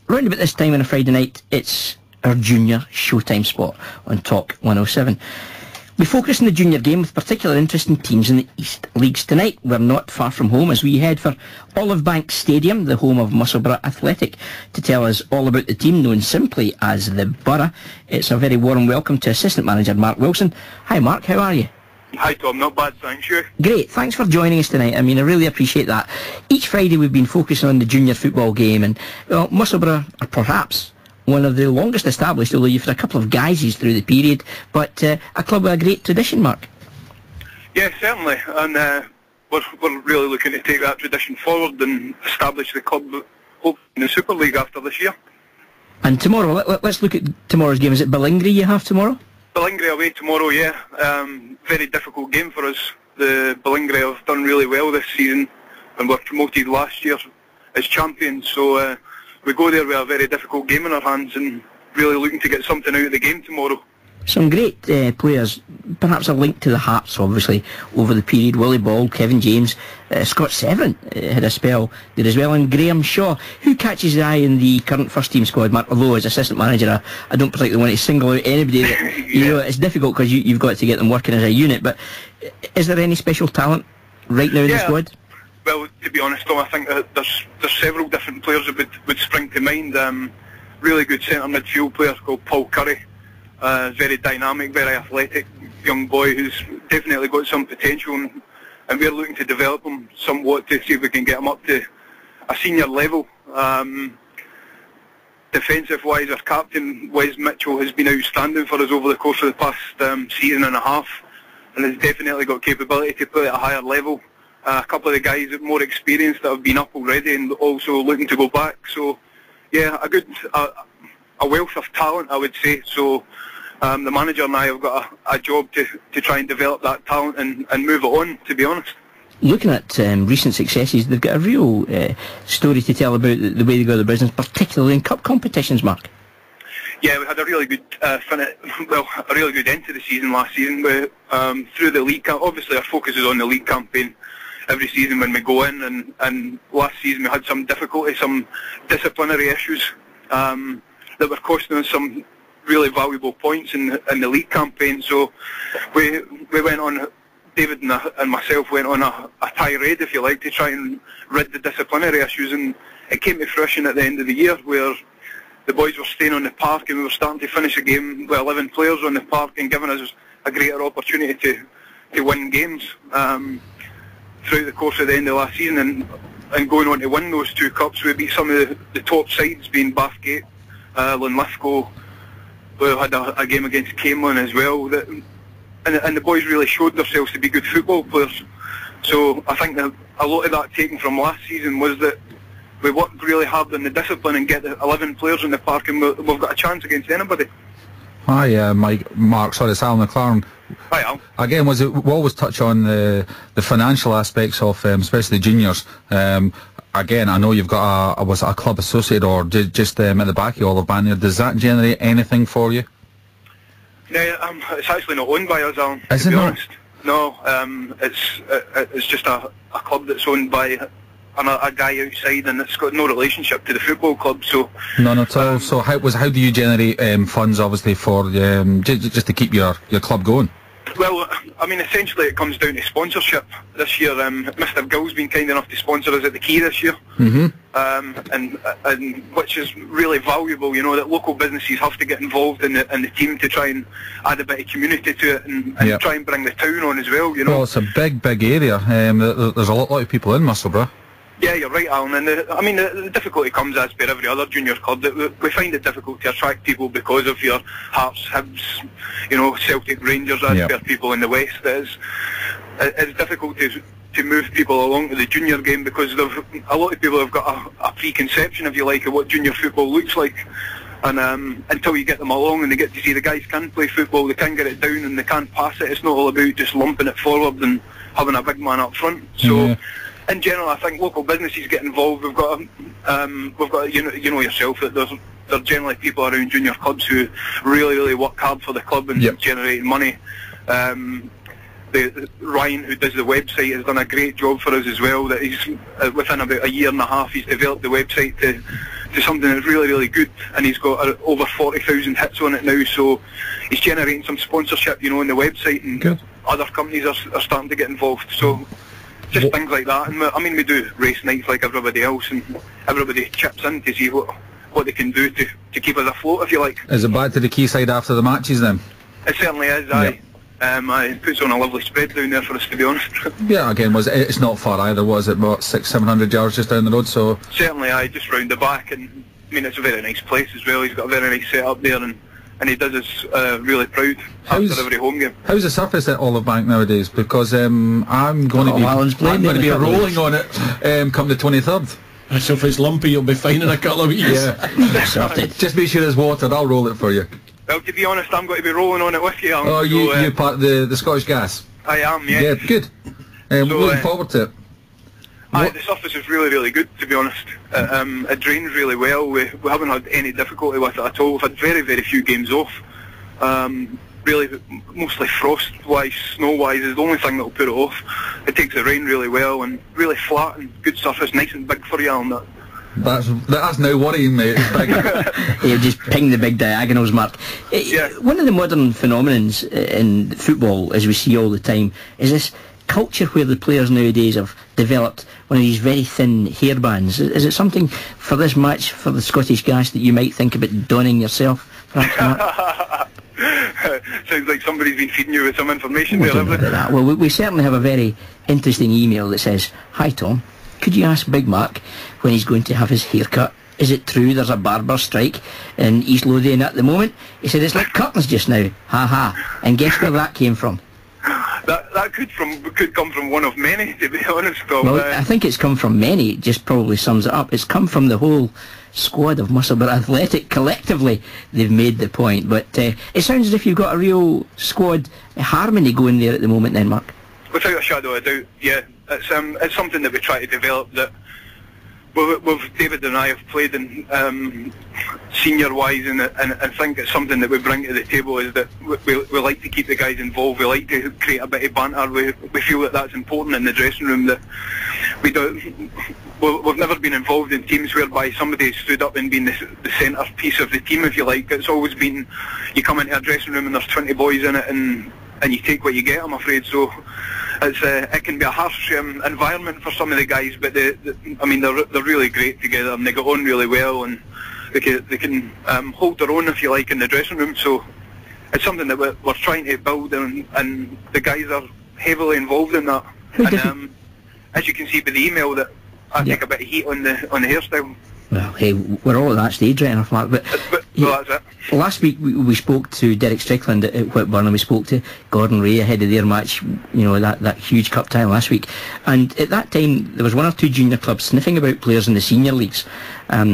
Round about this time on a Friday night, it's our junior showtime spot on Talk 107. We focus on the junior game with particular interest in teams in the East Leagues. Tonight, we're not far from home as we head for Olive Bank Stadium, the home of Musselburgh Athletic, to tell us all about the team known simply as the Borough. It's a very warm welcome to Assistant Manager Mark Wilson. Hi Mark, how are you? Hi Tom, not bad, thanks. You? Great, thanks for joining us tonight. I really appreciate that. Each Friday we've been focusing on the junior football game, and well, Musselburgh are perhaps one of the longest established, although you've had a couple of guises through the period, but a club with a great tradition, Mark. Yeah, certainly, and we're really looking to take that tradition forward and establish the club hopefully in the Super League after this year. And tomorrow, let's look at tomorrow's game. Is it Ballingry you have tomorrow? Ballingry away tomorrow, yeah. Very difficult game for us. The Ballingry have done really well this season and were promoted last year as champions, so we go there with a very difficult game in our hands and really looking to get something out of the game tomorrow. Some great players, perhaps a link to the Hearts obviously over the period. Willie Ball, Kevin James, Scott Severin had a spell there as well, and Graham Shaw. Who catches the eye in the current first team squad, Mark? Although as assistant manager I don't particularly want to single out anybody that, you know, it's difficult because you've got to get them working as a unit, but is there any special talent right now in the squad? Well, to be honest Tom, I think that there's several different players that would spring to mind. Really good centre midfield player called Paul Curry. Very dynamic, very athletic young boy who's definitely got some potential, and we're looking to develop him somewhat to see if we can get him up to a senior level. Defensive-wise, our captain, Wes Mitchell, has been outstanding for us over the course of the past season and a half, and has definitely got capability to play at a higher level. A couple of the guys that are more experienced that have been up already and also looking to go back. So, yeah, a wealth of talent, I would say. So the manager and I have got a job to try and develop that talent and move it on, to be honest. Looking at recent successes, they've got a real story to tell about the way they go the business, particularly in cup competitions, Mark. Yeah, we had a really good a really good end to the season last season. Through the league, obviously our focus is on the league campaign every season when we go in, and last season we had some difficulty, some disciplinary issues that were costing us some really valuable points in the league campaign. So we went on, David and myself went on a tirade, if you like, to try and rid the disciplinary issues, and it came to fruition at the end of the year where the boys were staying on the park and we were starting to finish a game with 11 players on the park and giving us a greater opportunity to win games throughout the course of the end of last season, and going on to win those two cups. We beat some of the top sides, being Bathgate, Linlithgow. We had a game against Camelon as well, and the boys really showed themselves to be good football players. So I think that a lot of that taken from last season was that we worked really hard on the discipline and get the 11 players in the park, and we've got a chance against anybody. Hi, Mark. Sorry, it's Alan McLaren. Hi, Al. Again, we'll always touch on the financial aspects of, especially juniors. Again, I know you've got a club associated or just at the back of Olive Bank there. Does that generate anything for you? No, it's actually not owned by us, Alan. Is it not? No, it's just a club that's owned by a guy outside, and it's got no relationship to the football club. So none at all. So how do you generate funds, obviously, for just to keep your club going? Well, essentially it comes down to sponsorship. This year, Mr. Gill's been kind enough to sponsor us at the Key this year, and which is really valuable. You know that local businesses have to get involved in the team to try and add a bit of community to it, and try and bring the town on as well. You know. Well, it's a big area. There's a lot of people in Musselburgh. Yeah, you're right, Alan. And the difficulty comes, as per every other junior club, that we find it difficult to attract people because of your Hearts, Hibs, Celtic, Rangers, as per people in the West. It's difficult to move people along to the junior game because a lot of people have got a preconception, if you like, of what junior football looks like. And until you get them along and they get to see the guys can play football, they can get it down and they can pass it. It's not all about just lumping it forward and having a big man up front. So. In general, I think local businesses get involved. We've got you know yourself that there are generally people around junior clubs who really work hard for the club and generate money. Ryan, who does the website, has done a great job for us as well. That he's within about a year and a half, he's developed the website to something that's really, really good, and he's got over 40,000 hits on it now, so he's generating some sponsorship, on the website, and good. Other companies are starting to get involved, so just things like that. And we do race nights like everybody else, and everybody chips in to see what they can do to keep us afloat, if you like. Is it back to the quayside after the matches then? It certainly is, aye. It puts on a lovely spread down there for us, to be honest. Yeah, again, it's not far either, was it? What, 600-700 yards just down the road? So certainly, aye, just round the back, and it's a very nice place as well. He's got a very nice setup there, and he does us really proud after every home game. How's the surface at Olive Bank nowadays? Because I'm going to be rolling on it come the 23rd. So if it's lumpy, you'll be fine in a couple of weeks. Yeah. Just make sure there's water. I'll roll it for you. Well, to be honest, I'm going to be rolling on it with you, Alan. Oh, you're part of the Scottish Gas? I am, yeah. Yeah, good. We're looking forward to it. The surface is really, really good, to be honest. It drains really well. We haven't had any difficulty with it at all. We've had very, very few games off. Really, mostly frost-wise, snow-wise is the only thing that will put it off. It takes the rain really well, and really flat and good surface, nice and big for you, Alan. That's now worrying me. You just ping the big diagonals, Mark. One of the modern phenomenons in football, as we see all the time, is this culture where the players nowadays have developed one of these very thin hairbands. Is it something for this match for the Scottish Gas that you might think about donning yourself? Sounds like somebody's been feeding you with some information there, haven't they? Well, we certainly have a very interesting email that says, "Hi Tom, could you ask Big Mark when he's going to have his haircut? Is it true there's a barber strike in East Lothian at the moment?" He said, "It's like curtains just now. Ha ha." And guess where that came from? That could come from one of many, to be honest, Tom. Well, I think it's come from many. It just probably sums it up. It's come from the whole squad of Musselburgh Athletic. Collectively, they've made the point. But it sounds as if you've got a real squad harmony going there at the moment then, Mark. Without a shadow of a doubt, yeah. It's something that we try to develop, that with David and I have played in senior-wise, and I think it's something that we bring to the table, is that we like to keep the guys involved. We like to create a bit of banter. We feel that that's important in the dressing room, that we've never been involved in teams whereby somebody stood up and been the centre piece of the team, if you like. It's always been, you come into a dressing room and there's 20 boys in it, and you take what you get, I'm afraid. So it can be a harsh environment for some of the guys, but they're really great together, and they get on really well, and they can hold their own, if you like, in the dressing room. So it's something that we're trying to build, and the guys are heavily involved in that. And as you can see by the email, that I take a bit of heat on the hairstyle. Well, hey, we're all at that stage right enough, Mark. But that's it. Last week we spoke to Derek Strickland at Whitburn, and we spoke to Gordon Ray ahead of their match, that huge cup tie last week. And at that time, there was one or two junior clubs sniffing about players in the senior leagues,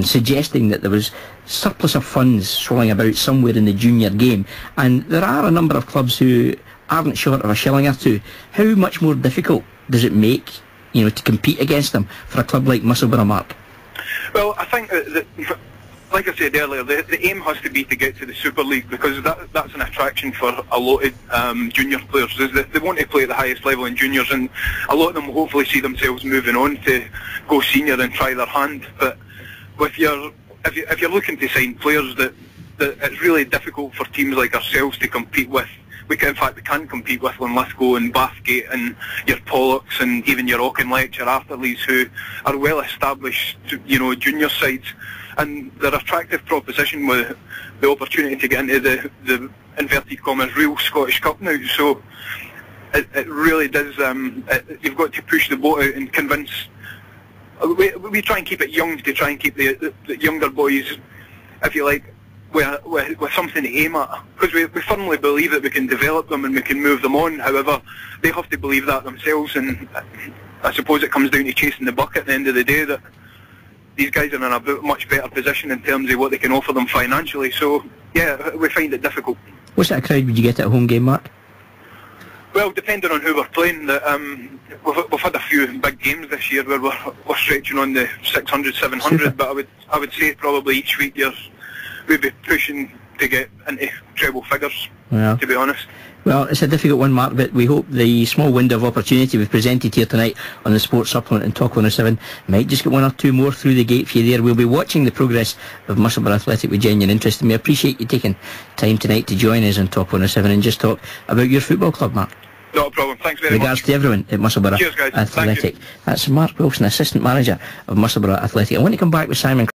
suggesting that there was surplus of funds swirling about somewhere in the junior game. And there are a number of clubs who aren't short of a shilling or two. How much more difficult does it make, to compete against them for a club like Musselburgh, Mark? Well, I think that like I said earlier, the aim has to be to get to the Super League, because that's an attraction for a lot of junior players. They want to play at the highest level in juniors, and a lot of them will hopefully see themselves moving on to go senior and try their hand. But if you're looking to sign players that it's really difficult for teams like ourselves to compete with. We can compete with Linlithgow and Bathgate and your Pollocks and even your Auchinleck, your Arthurleys, who are well established, junior sides, and they're an attractive proposition with the opportunity to get into the inverted commas real Scottish Cup now. So it really does. You've got to push the boat out and convince. We try and keep it young, to try and keep the younger boys, if you like, with something to aim at, because we firmly believe that we can develop them and we can move them on. However, they have to believe that themselves, and I suppose it comes down to chasing the buck at the end of the day, that these guys are in a much better position in terms of what they can offer them financially. So yeah, we find it difficult. What sort of crowd would you get at a home game, Mark? Well, depending on who we're playing, we've had a few big games this year where we're stretching on the 600, 700, Super. But I would say probably each week we'd be pushing to get into treble figures. to be honest. Well, it's a difficult one, Mark, but we hope the small window of opportunity we've presented here tonight on the Sports Supplement and Talk 107 might just get one or two more through the gate for you there. We'll be watching the progress of Musselburgh Athletic with genuine interest, and we appreciate you taking time tonight to join us on Talk 107 and just talk about your football club, Mark. Not a problem. Thanks very much. Regards to everyone at Musselburgh Cheers, guys. Athletic. That's Mark Wilson, Assistant Manager of Musselburgh Athletic. I want to come back with Simon